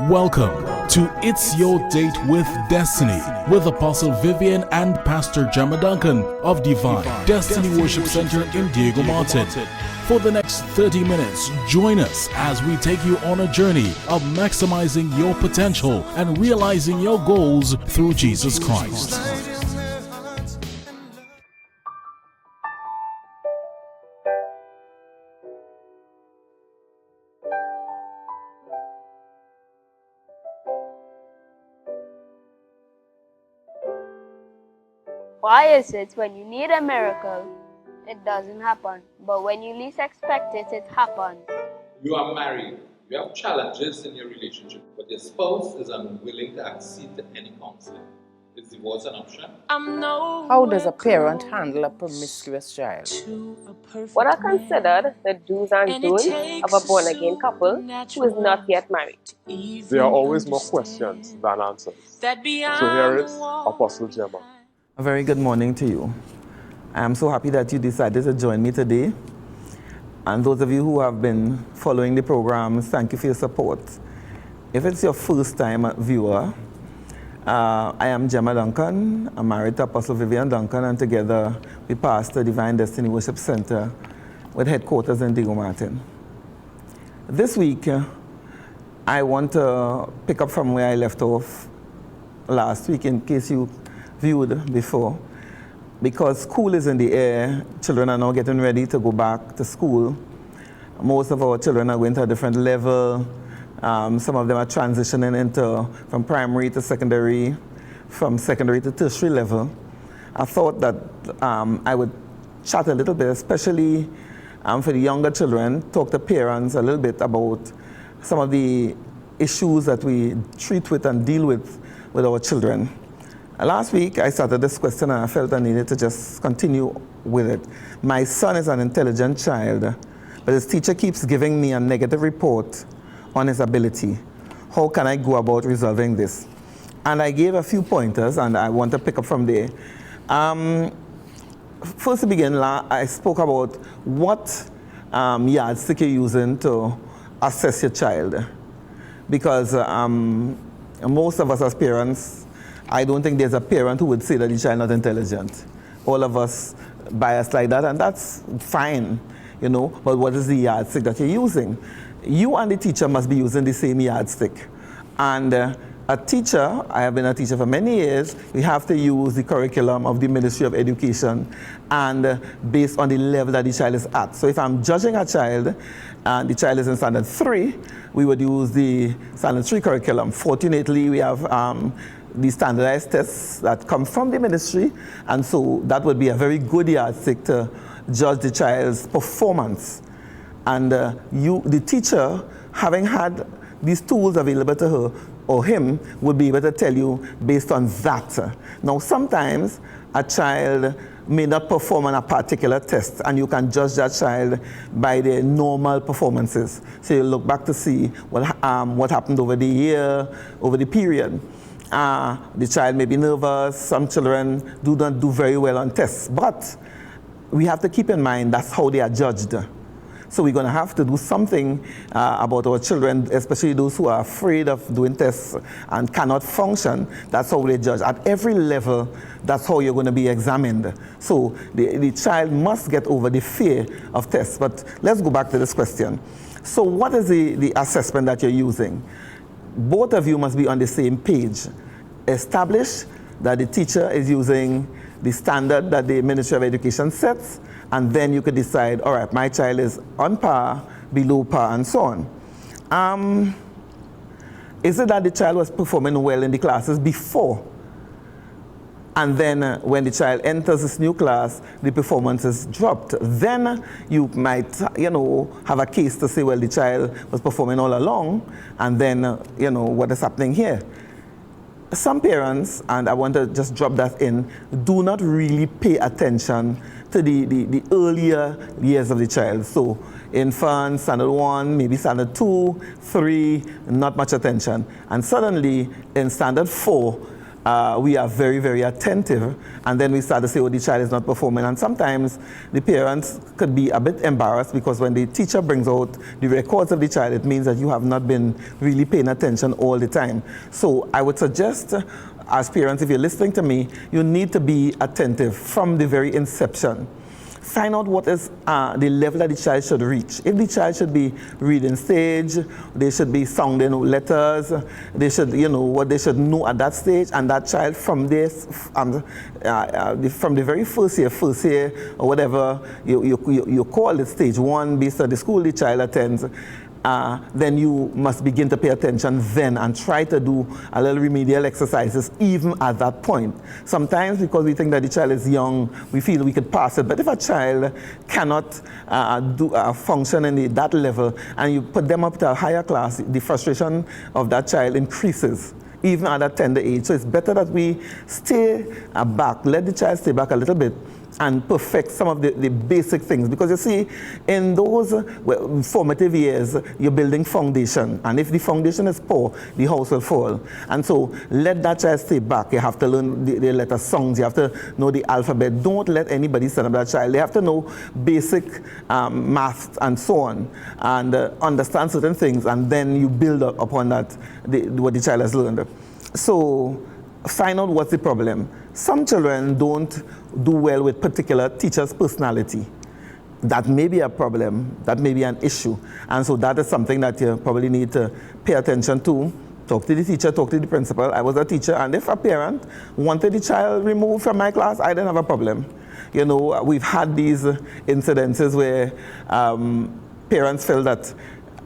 Welcome to It's Your Date with Destiny with Apostle Vivian and Pastor Jemma Duncan of Divine Destiny Worship Center in Diego Martin. For the next 30 minutes, join us as we take you on a journey of maximizing your potential and realizing your goals through Jesus Christ. Why is it when you need a miracle, it doesn't happen, but when you least expect it, it happens? You are married, you have challenges in your relationship, but your spouse is unwilling to accede to any counseling. Is divorce an option? How does a parent handle a promiscuous child? What are considered the do's and don'ts of a born-again couple who is not yet married? There are always more questions than answers. So here is Apostle Jemma. A very good morning to you. I'm so happy that you decided to join me today. And those of you who have been following the programs, thank you for your support. If it's your first time viewer, I am Jemma Duncan. I'm married to Apostle Vivian Duncan, and together we pastor Divine Destiny Worship Center with headquarters in Diego Martin. This week, I want to pick up from where I left off last week, in case you viewed before, because school is in the air. Children are now getting ready to go back to school. Most of our children are going to a different level. Some of them are transitioning from primary to secondary, from secondary to tertiary level. I thought that I would chat a little bit, especially for the younger children, talk to parents a little bit about some of the issues that we treat with and deal with our children. Last week, I started this question and I felt I needed to just continue with it. My son is an intelligent child, but his teacher keeps giving me a negative report on his ability. How can I go about resolving this? And I gave a few pointers, and I want to pick up from there. First to begin, I spoke about what yardstick you're using to assess your child. Because most of us as parents, I don't think there's a parent who would say that the child is not intelligent. All of us bias like that, and that's fine, you know, but what is the yardstick that you're using? You and the teacher must be using the same yardstick. And a teacher, I have been a teacher for many years, we have to use the curriculum of the Ministry of Education and based on the level that the child is at. So if I'm judging a child and the child is in standard 3, we would use the standard 3 curriculum. Fortunately, we have the standardized tests that come from the ministry, and so that would be a very good yardstick to judge the child's performance. And the teacher, having had these tools available to her or him, would be able to tell you based on that. Now, sometimes a child may not perform on a particular test, and you can judge that child by their normal performances. So you look back to see what happened over the year, over the period. The child may be nervous. Some children do not do very well on tests, but we have to keep in mind that's how they are judged. So we're going to have to do something about our children, especially those who are afraid of doing tests and cannot function. That's how they judge. At every level, that's how you're going to be examined. So the child must get over the fear of tests. But let's go back to this question. So what is the assessment that you're using? Both of you must be on the same page. Establish that the teacher is using the standard that the Ministry of Education sets, and then you could decide, all right, my child is on par, below par, and so on. Is it that the child was performing well in the classes before, and then when the child enters this new class, the performance is dropped? Then you might, have a case to say, well, the child was performing all along, and then, what is happening here? Some parents, and I want to just drop that in, do not really pay attention to the earlier years of the child. So infant, standard 1, maybe standard 2, 3, not much attention. And suddenly in standard 4, we are very, very attentive, and then we start to say, oh, the child is not performing. And sometimes the parents could be a bit embarrassed because when the teacher brings out the records of the child, it means that you have not been really paying attention all the time. So I would suggest, as parents, if you're listening to me, you need to be attentive from the very inception. Find out what is the level that the child should reach. If the child should be reading stage, they should be sounding letters, they should, what they should know at that stage, and that child from this, from the very first year, or whatever you call it, stage 1, based on the school the child attends, then you must begin to pay attention then and try to do a little remedial exercises even at that point. Sometimes because we think that the child is young, we feel we could pass it. But if a child cannot function in that level and you put them up to a higher class, the frustration of that child increases even at a tender age. So it's better that we stay back, let the child stay back a little bit and perfect some of the basic things. Because you see, in those formative years, you're building foundation. And if the foundation is poor, the house will fall. And so let that child stay back. You have to learn the letter songs. You have to know the alphabet. Don't let anybody stand up that child. They have to know basic math and so on, and understand certain things. And then you build up upon that, what the child has learned. So find out what's the problem. Some children don't do well with particular teacher's personality. That may be a problem, that may be an issue. And so that is something that you probably need to pay attention to. Talk to the teacher, talk to the principal. I was a teacher, and if a parent wanted the child removed from my class, I didn't have a problem. We've had these incidences where parents felt that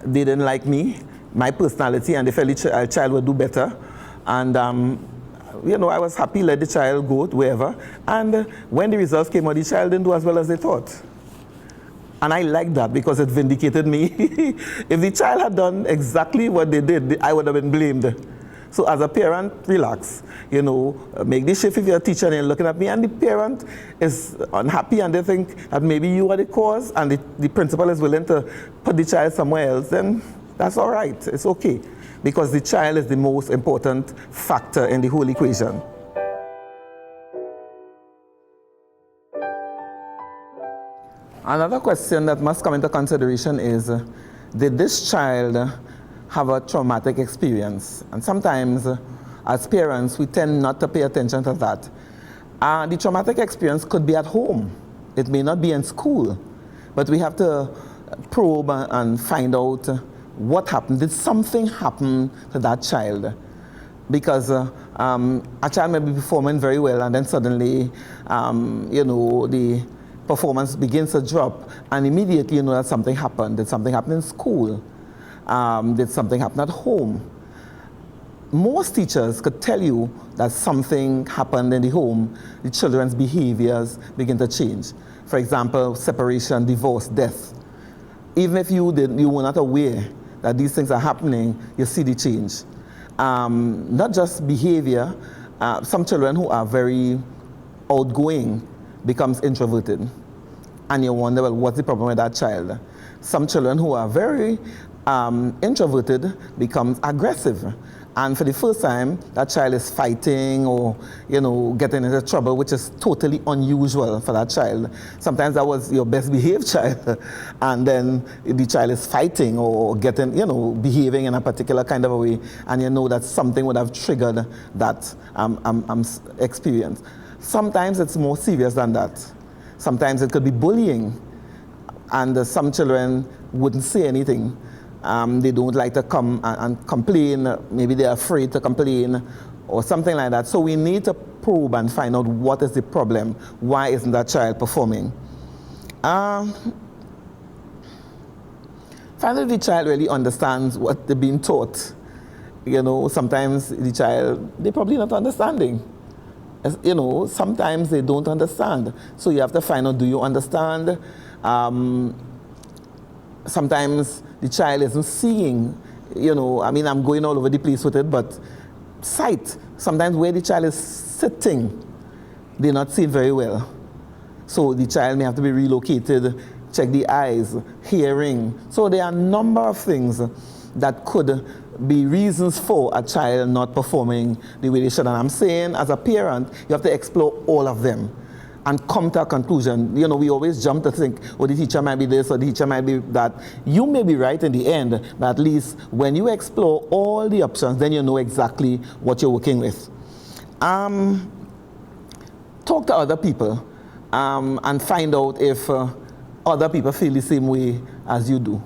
they didn't like me, my personality, and they felt the child would do better. And I was happy, let the child go to wherever. And when the results came out, the child didn't do as well as they thought. And I liked that because it vindicated me. If the child had done exactly what they did, I would have been blamed. So as a parent, relax. Make the shift if you're a teacher and you're looking at me and the parent is unhappy and they think that maybe you are the cause and the principal is willing to put the child somewhere else, then that's all right. It's okay. Because the child is the most important factor in the whole equation. Another question that must come into consideration is, did this child have a traumatic experience? And sometimes, as parents, we tend not to pay attention to that. The traumatic experience could be at home. It may not be in school. But we have to probe and find out what happened. Did something happen to that child? Because a child may be performing very well and then suddenly, the performance begins to drop and immediately you know that something happened. Did something happen in school? Did something happen at home? Most teachers could tell you that something happened in the home. The children's behaviors begin to change. For example, separation, divorce, death. Even if you were not aware that these things are happening, you see the change. Not just behavior, some children who are very outgoing becomes introverted. And you wonder, well, what's the problem with that child? Some children who are very introverted becomes aggressive. And for the first time, that child is fighting or, getting into trouble, which is totally unusual for that child. Sometimes that was your best behaved child. And then the child is fighting or getting, behaving in a particular kind of a way. And you know that something would have triggered that experience. Sometimes it's more serious than that. Sometimes it could be bullying. And some children wouldn't say anything. They don't like to come and complain. Maybe they're afraid to complain or something like that. So we need to probe and find out what is the problem. Why isn't that child performing? Find out if the child really understands what they're being taught. Sometimes the child, they're probably not understanding. Sometimes they don't understand. So you have to find out, do you understand? Sometimes the child isn't seeing, I'm going all over the place with it, but sight, sometimes where the child is sitting, they're not seeing very well. So the child may have to be relocated, check the eyes, hearing. So there are a number of things that could be reasons for a child not performing the way they should. And I'm saying, as a parent, you have to explore all of them and come to a conclusion. You know, we always jump to think, oh, the teacher might be this or the teacher might be that. You may be right in the end, but at least when you explore all the options, then you know exactly what you're working with. Talk to other people and find out if other people feel the same way as you do.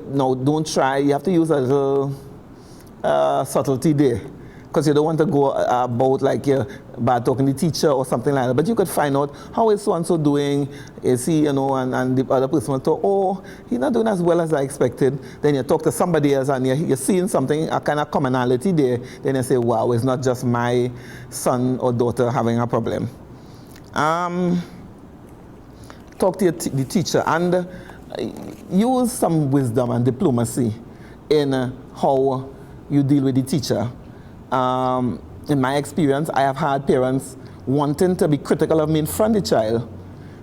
No, don't try. You have to use a little subtlety there, because you don't want to go about like you're bad talking to the teacher or something like that. But you could find out, how is so-and-so doing? Is he, you know, and the other person will talk, oh, he's not doing as well as I expected. Then you talk to somebody else and you're seeing something, a kind of commonality there. Then you say, wow, it's not just my son or daughter having a problem. Talk to the teacher and use some wisdom and diplomacy in how you deal with the teacher. In my experience, I have had parents wanting to be critical of me in front of the child.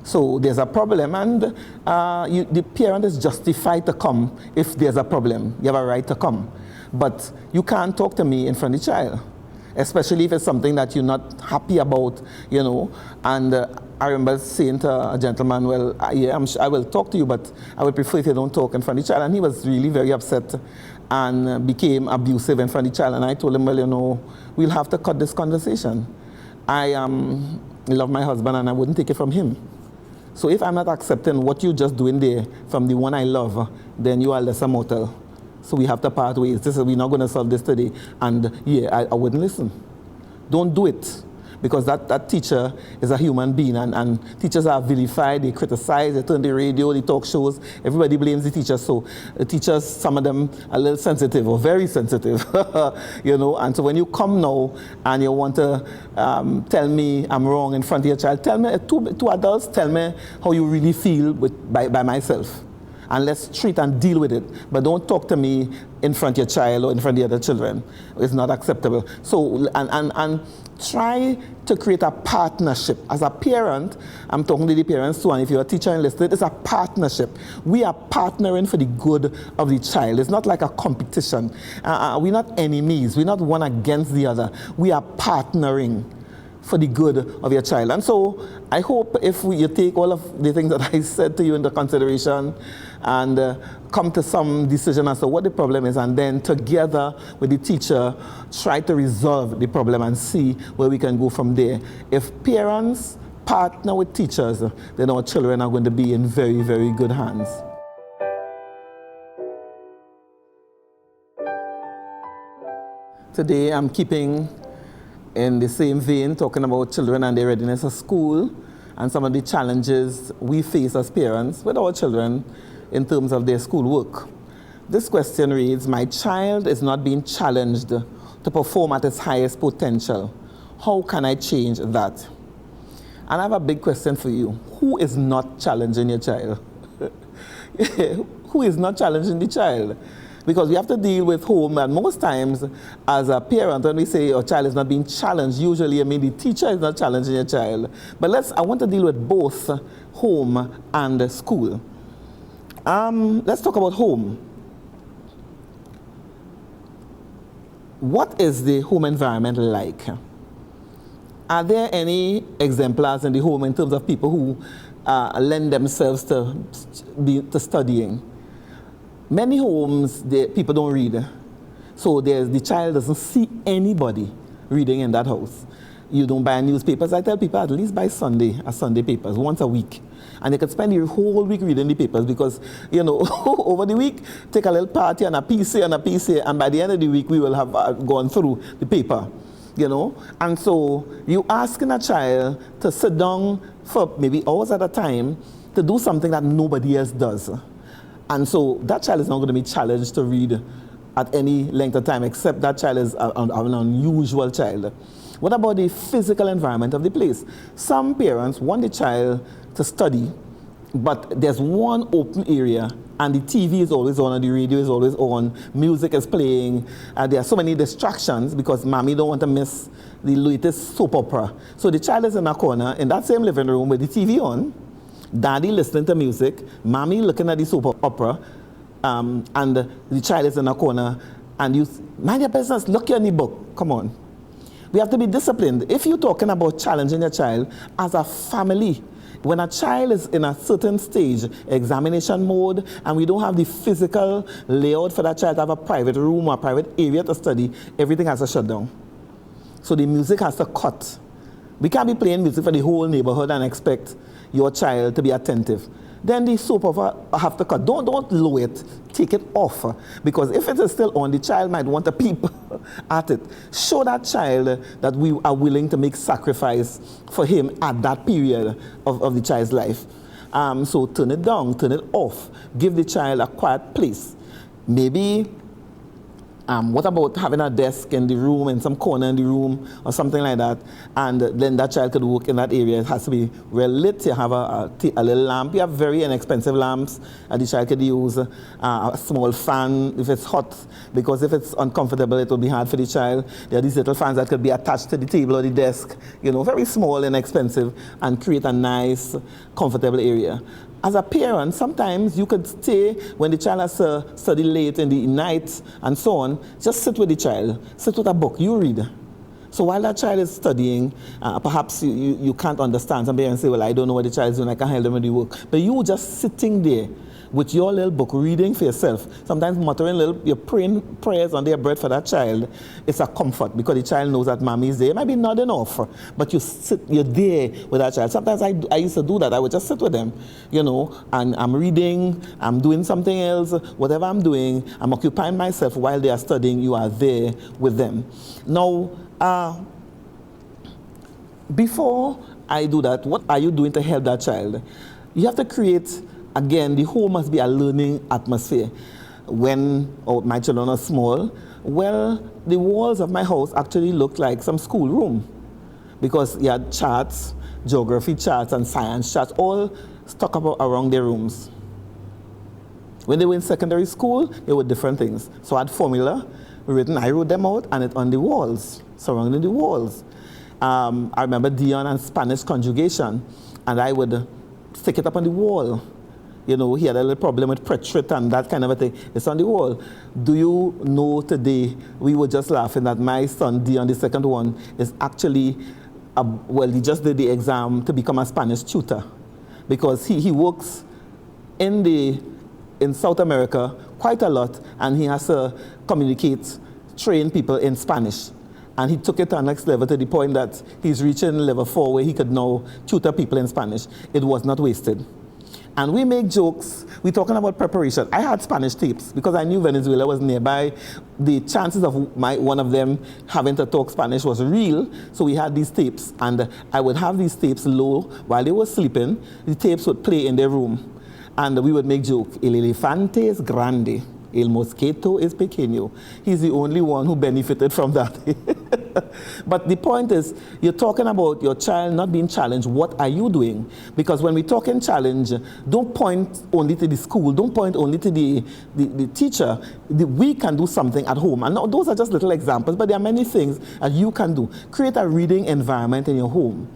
So there's a problem, and the parent is justified to come if there's a problem. You have a right to come. But you can't talk to me in front of the child, especially if it's something that you're not happy about, you know. And I remember saying to a gentleman, well, yeah, I will talk to you, but I would prefer if you don't talk in front of the child. And he was really very upset and became abusive in front of the child. And I told him, well, you know, we'll have to cut this conversation. I love my husband and I wouldn't take it from him. So if I'm not accepting what you're just doing there from the one I love, then you are lesser mortal. So we have to part ways. We're not going to solve this today. And yeah, I wouldn't listen. Don't do it. Because that teacher is a human being, and teachers are vilified, they criticize, they turn the radio, the talk shows, everybody blames the teachers. So the teachers, some of them are a little sensitive or very sensitive, you know. And so when you come now and you want to tell me I'm wrong in front of your child, tell me, two adults, tell me how you really feel by myself. And let's treat and deal with it. But don't talk to me in front of your child or in front of the other children. It's not acceptable. So, and try to create a partnership. As a parent, I'm talking to the parents too, and if you're a teacher and listening, it's a partnership. We are partnering for the good of the child. It's not like a competition. We're not enemies. We're not one against the other. We are partnering for the good of your child. And so I hope if you take all of the things that I said to you into consideration and come to some decision as to what the problem is, and then together with the teacher try to resolve the problem and see where we can go from there. If parents partner with teachers, then our children are going to be in very, very good hands. Today I'm keeping in the same vein, talking about children and their readiness at school and some of the challenges we face as parents with our children in terms of their schoolwork. This question reads, my child is not being challenged to perform at its highest potential. How can I change that? And I have a big question for you. Who is not challenging your child? Who is not challenging the child? Because we have to deal with home, and most times as a parent, when we say your child is not being challenged, usually I mean the teacher is not challenging your child. But I want to deal with both home and school. Let's talk about home. What is the home environment like? Are there any exemplars in the home in terms of people who lend themselves to studying? Many homes, people don't read. So the child doesn't see anybody reading in that house. You don't buy newspapers. I tell people at least buy Sunday papers, once a week. And they can spend the whole week reading the papers because, you know, over the week, take a little party and a piece here and a piece here, and by the end of the week, we will have gone through the paper, you know. And so you asking a child to sit down for maybe hours at a time to do something that nobody else does. And so that child is not going to be challenged to read at any length of time, except that child is an unusual child. What about the physical environment of the place? Some parents want the child to study, but there's one open area and the TV is always on and the radio is always on, music is playing, there are so many distractions because mommy don't want to miss the latest soap opera. So the child is in a corner in that same living room with the TV on, daddy listening to music, mommy looking at the soap opera, and the child is in a corner and you mind your business, look in the book. Come on. We have to be disciplined. If you're talking about challenging your child as a family, when a child is in a certain stage, examination mode, and we don't have the physical layout for that child to have a private room or a private area to study, everything has to shut down. So the music has to cut. We can't be playing music for the whole neighborhood and expect your child to be attentive. Then the soap opera have to cut. Don't lower it, take it off. Because if it is still on, the child might want to peep at it. Show that child that we are willing to make sacrifice for him at that period of the child's life. So turn it down, turn it off. Give the child a quiet place. Maybe, what about having a desk in the room, in some corner in the room, or something like that, and then that child could work in that area. It has to be well lit. You have a little lamp. You have very inexpensive lamps, and the child could use a small fan if it's hot, because if it's uncomfortable, it will be hard for the child. There are these little fans that could be attached to the table or the desk, you know, very small and inexpensive, and create a nice, comfortable area. As a parent, sometimes you could stay when the child has to study late in the night and so on. Just sit with the child, sit with a book, you read. So while that child is studying, perhaps you can't understand. Some parents say, well, I don't know what the child is doing, I can't help them with the work. But you just sitting there with your little book, reading for yourself, sometimes muttering you're praying prayers under your breath for that child. It's a comfort because the child knows that mommy is there. It might be nodding off, but you're there with that child. Sometimes I used to do that. I would just sit with them, you know, and I'm reading, I'm doing something else, whatever I'm doing, I'm occupying myself while they are studying. You are there with them. Now, before I do that, what are you doing to help that child? You have to create, again, the home must be a learning atmosphere. When my children are small, well, the walls of my house actually looked like some school room, because you had charts, geography charts and science charts, all stuck up around their rooms. When they were in secondary school, there were different things. So I had formula written, I wrote them out, and it on the walls, surrounding the walls. I remember Dion and Spanish conjugation, and I would stick it up on the wall. You know, he had a little problem with pretrit and that kind of a thing. It's on the wall. Do you know today, we were just laughing that my son, Dion, the second one, is actually, well, he just did the exam to become a Spanish tutor, because he works in South America quite a lot, and he has to communicate, train people in Spanish. And he took it to the next level to the point that he's reaching level 4 where he could now tutor people in Spanish. It was not wasted. And we make jokes. We're talking about preparation. I had Spanish tapes because I knew Venezuela was nearby. The chances of one of them having to talk Spanish was real. So we had these tapes, and I would have these tapes low while they were sleeping. The tapes would play in their room, and we would make jokes. El elefante es grande. El mosquito es pequeño. He's the only one who benefited from that. But the point is, you're talking about your child not being challenged. What are you doing? Because when we talk in challenge, don't point only to the school, don't point only to the teacher. We can do something at home. And those are just little examples, but there are many things that you can do. Create a reading environment in your home.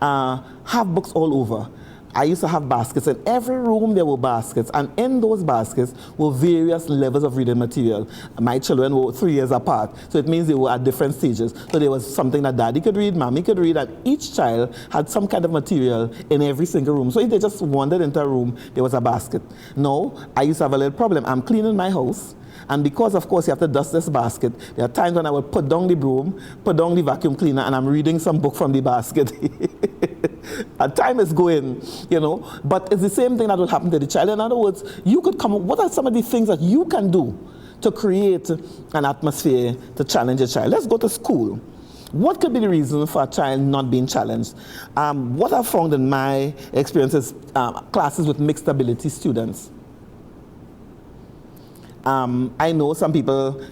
Have books all over. I used to have baskets. In every room there were baskets, and in those baskets were various levels of reading material. My children were 3 years apart, so it means they were at different stages. So there was something that daddy could read, mommy could read, and each child had some kind of material in every single room. So if they just wandered into a room, there was a basket. Now, I used to have a little problem. I'm cleaning my house, and because, of course, you have to dust this basket, there are times when I would put down the broom, put down the vacuum cleaner, and I'm reading some book from the basket. And time is going, you know, but it's the same thing that will happen to the child. In other words, you could come up, what are some of the things that you can do to create an atmosphere to challenge a child? Let's go to school. What could be the reason for a child not being challenged? What I've found in my experiences, classes with mixed ability students. I know some people,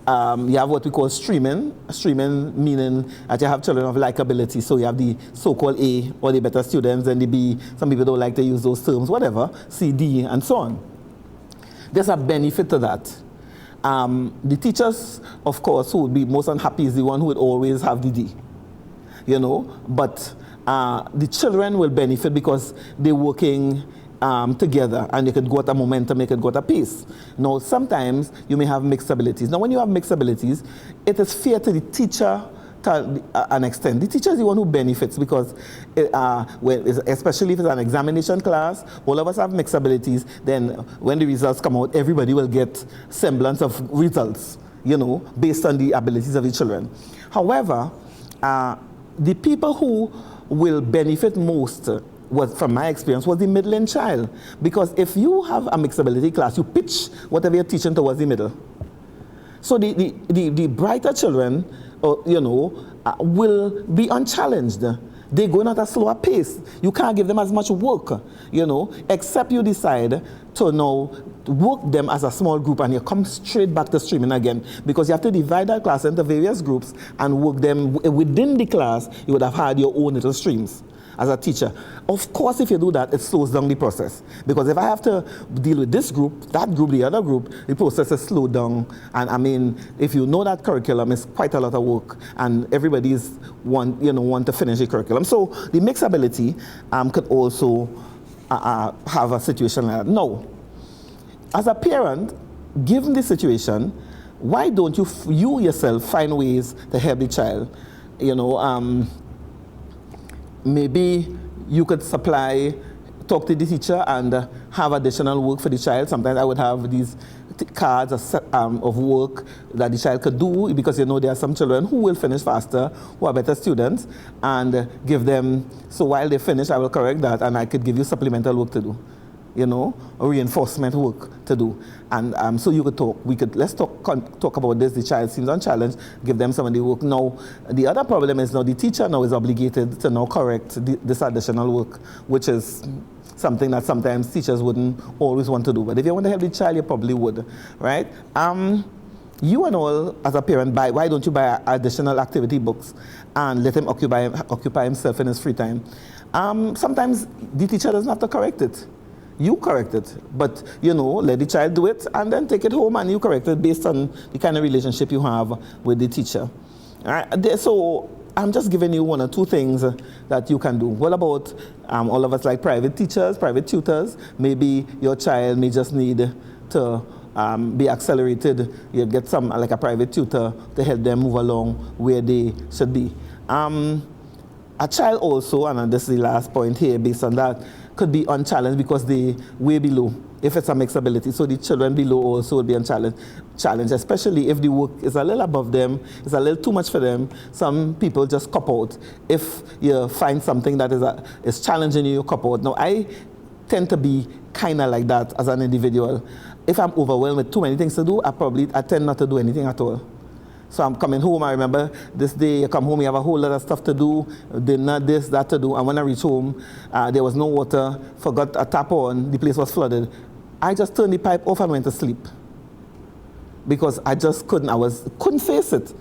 you have what we call streaming. Streaming meaning that you have children of like ability. So you have the so-called A, or the better students, and the B. Some people don't like to use those terms, whatever, C, D, and so on. There's a benefit to that. The teachers, of course, who would be most unhappy is the one who would always have the D, you know, but the children will benefit because they're working together, and you could go at a momentum, you could go at a pace. Now, sometimes you may have mixed abilities. Now, when you have mixed abilities, it is fair to the teacher to an extent. The teacher is the one who benefits because, especially if it's an examination class, all of us have mixed abilities, then when the results come out, everybody will get semblance of results, you know, based on the abilities of the children. However, the people who will benefit most, from my experience, was the middling child. Because if you have a mixed ability class, you pitch whatever you're teaching towards the middle. So the brighter children, will be unchallenged. They're going at a slower pace. You can't give them as much work, except you decide to now work them as a small group and you come straight back to streaming again, because you have to divide that class into various groups and work them within the class. You would have had your own little streams as a teacher. Of course, if you do that, it slows down the process. Because if I have to deal with this group, that group, the other group, the process is slowed down. And I mean, if you know that curriculum, it's quite a lot of work, and everybody's want to finish the curriculum. So the mixed ability could also have a situation like that. Now, as a parent, given the situation, why don't you yourself find ways to help the child? Maybe you could talk to the teacher and have additional work for the child. Sometimes I would have these cards of work that the child could do, because there are some children who will finish faster, who are better students, and give them, so while they finish, I will correct that, and I could give you supplemental work to do, or reinforcement work to do. And so you could talk. Let's talk about this. The child seems unchallenged. Give them some of the work. Now, the other problem is now the teacher now is obligated to now correct this additional work, which is something that sometimes teachers wouldn't always want to do. But if you want to help the child, you probably would, right? You and all, as a parent, why don't you buy additional activity books and let him occupy himself in his free time? Sometimes the teacher doesn't have to correct it. You correct it, but let the child do it and then take it home and you correct it based on the kind of relationship you have with the teacher. All right? So I'm just giving you one or two things that you can do. What about all of us like private teachers, private tutors? Maybe your child may just need to be accelerated. You get some like a private tutor to help them move along where they should be. A child also, and this is the last point here based on that, could be unchallenged because they way below, if it's a mixed ability. So the children below also would be challenged, especially if the work is a little above them, it's a little too much for them. Some people just cop out. If you find something that is challenging you, cop out. Now, I tend to be kind of like that as an individual. If I'm overwhelmed with too many things to do, I tend not to do anything at all. So I'm coming home, I remember this day, I come home, you have a whole lot of stuff to do, dinner, this, that to do, and when I reach home, there was no water, forgot a tap on, the place was flooded. I just turned the pipe off and went to sleep. Because I just couldn't face it.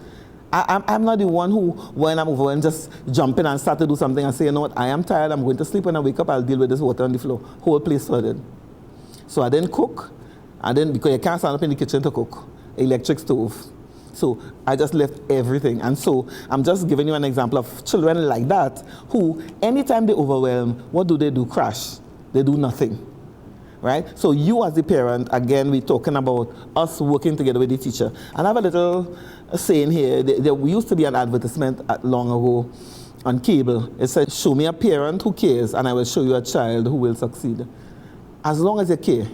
I'm not the one who, when I'm overwhelmed, just jump in and start to do something and say, you know what, I am tired, I'm going to sleep. When I wake up, I'll deal with this water on the floor. Whole place flooded. So I didn't cook, because you can't stand up in the kitchen to cook, electric stove. So I just left everything. And so I'm just giving you an example of children like that who, anytime they overwhelm, what do? Crash. They do nothing. Right? So you as the parent, again, we're talking about us working together with the teacher. And I have a little saying here. There used to be an advertisement long ago on cable. It said, show me a parent who cares and I will show you a child who will succeed. As long as you care,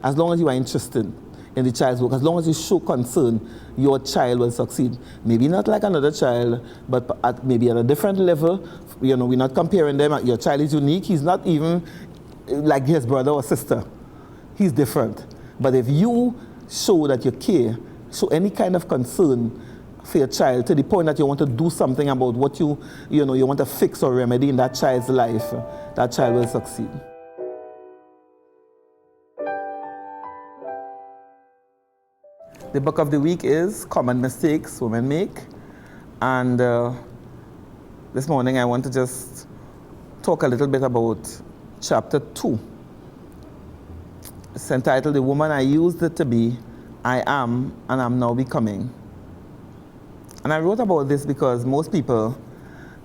as long as you are interested in the child's work, as long as you show concern, your child will succeed. Maybe not like another child, but maybe at a different level. We're not comparing them. Your child is unique. He's not even like his brother or sister. He's different. But if you show that you care, show any kind of concern for your child to the point that you want to do something about what you want to fix or remedy in that child's life, that child will succeed. The book of the week is Common Mistakes Women Make. And this morning I want to just talk a little bit about chapter 2. It's entitled, The Woman I Used It to Be, I Am, and I'm Now Becoming. And I wrote about this because most people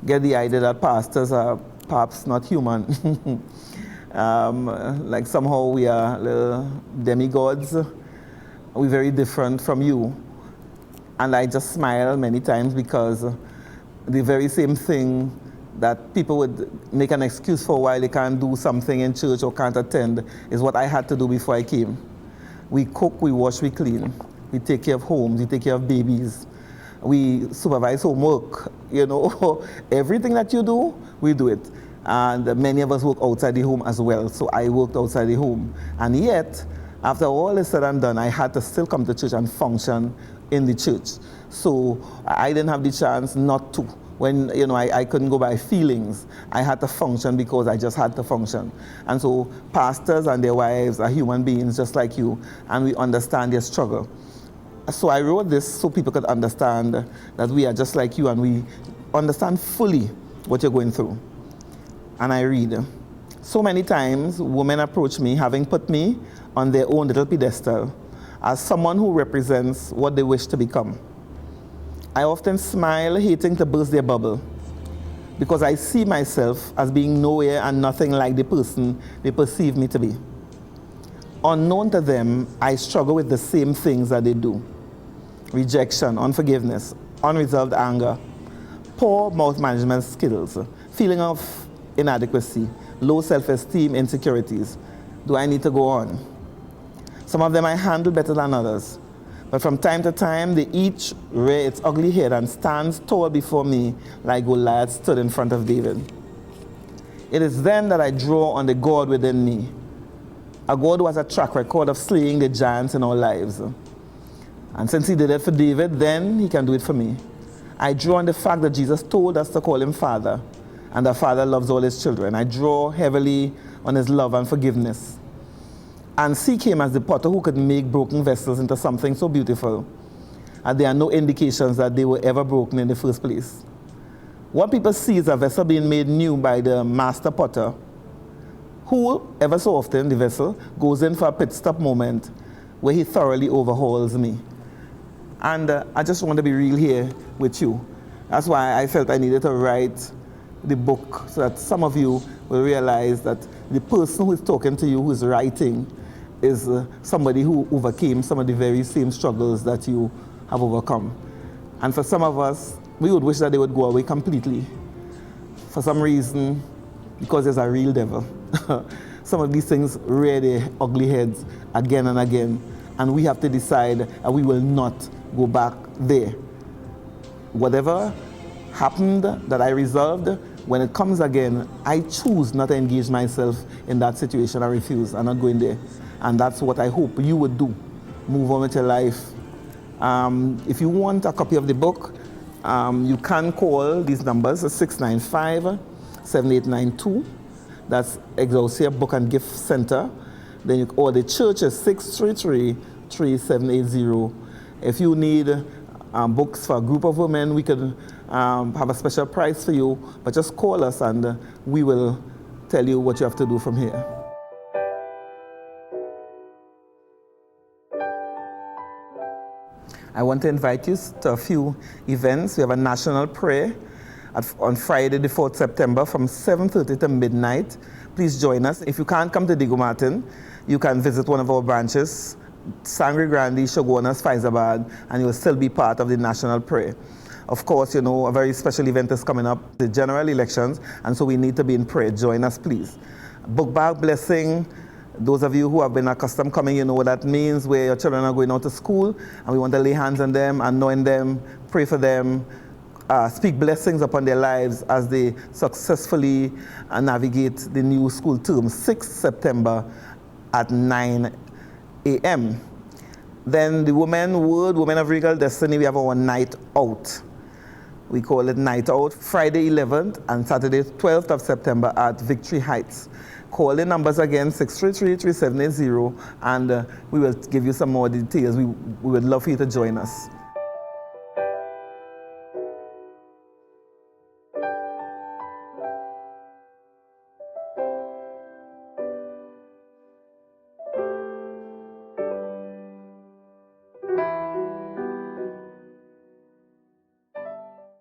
get the idea that pastors are perhaps not human. Like somehow we are little demigods. We're very different from you. And I just smile many times because the very same thing that people would make an excuse for why they can't do something in church or can't attend is what I had to do before I came. We cook, we wash, we clean. We take care of homes, we take care of babies. We supervise homework, you know. Everything that you do, we do it. And many of us work outside the home as well, so I worked outside the home. And yet, after all is said and done, I had to still come to church and function in the church. So I didn't have the chance not to. When, you know, I couldn't go by feelings. I had to function because I just had to function. And so pastors and their wives are human beings just like you, and we understand their struggle. So I wrote this so people could understand that we are just like you and we understand fully what you're going through. And I read, so many times women approach me having put me on their own little pedestal as someone who represents what they wish to become. I often smile, hating to burst their bubble, because I see myself as being nowhere and nothing like the person they perceive me to be. Unknown to them, I struggle with the same things that they do. Rejection, unforgiveness, unresolved anger, poor mouth management skills, feeling of inadequacy, low self-esteem, insecurities. Do I need to go on? Some of them I handle better than others. But from time to time, they each rear its ugly head and stands tall before me like Goliath stood in front of David. It is then that I draw on the God within me, a God who has a track record of slaying the giants in our lives. And since he did it for David, then he can do it for me. I draw on the fact that Jesus told us to call him Father, and the Father loves all his children. I draw heavily on his love and forgiveness, and seek him as the potter who could make broken vessels into something so beautiful, and there are no indications that they were ever broken in the first place. What people see is a vessel being made new by the master potter, who, ever so often, the vessel goes in for a pit stop moment where he thoroughly overhauls me. And I just want to be real here with you. That's why I felt I needed to write the book, so that some of you will realize that the person who is talking to you, who is writing, is somebody who overcame some of the very same struggles that you have overcome. And for some of us, we would wish that they would go away completely. For some reason, because there's a real devil. Some of these things rear their ugly heads again and again, and we have to decide that we will not go back there. Whatever happened that I resolved, when it comes again, I choose not to engage myself in that situation. I refuse. I'm not going there. And that's what I hope you would do. Move on with your life. If you want a copy of the book, you can call these numbers, 695-7892. That's Excelsior Book and Gift Center. Then or the church is 633-3780. If you need books for a group of women, we could have a special price for you, but just call us and we will tell you what you have to do from here. I want to invite you to a few events. We have a national prayer on Friday the 4th September from 7:30 to midnight. Please join us. If you can't come to Diego Martin, you can visit one of our branches, Sangre Grande, Shogunas, Faizabad, and you will still be part of the national prayer. Of course, you know, a very special event is coming up, the general elections, and so we need to be in prayer. Join us, please. Book bag blessing. Those of you who have been accustomed coming, you know what that means, where your children are going out to school, and we want to lay hands on them, anoint them, pray for them, speak blessings upon their lives as they successfully navigate the new school term, 6th September at 9 a.m. Then the Women of Regal Destiny, we have our night out. We call it Night Out, Friday 11th and Saturday 12th of September at Victory Heights. Call the numbers again, 633-3780, and we will give you some more details. We would love for you to join us.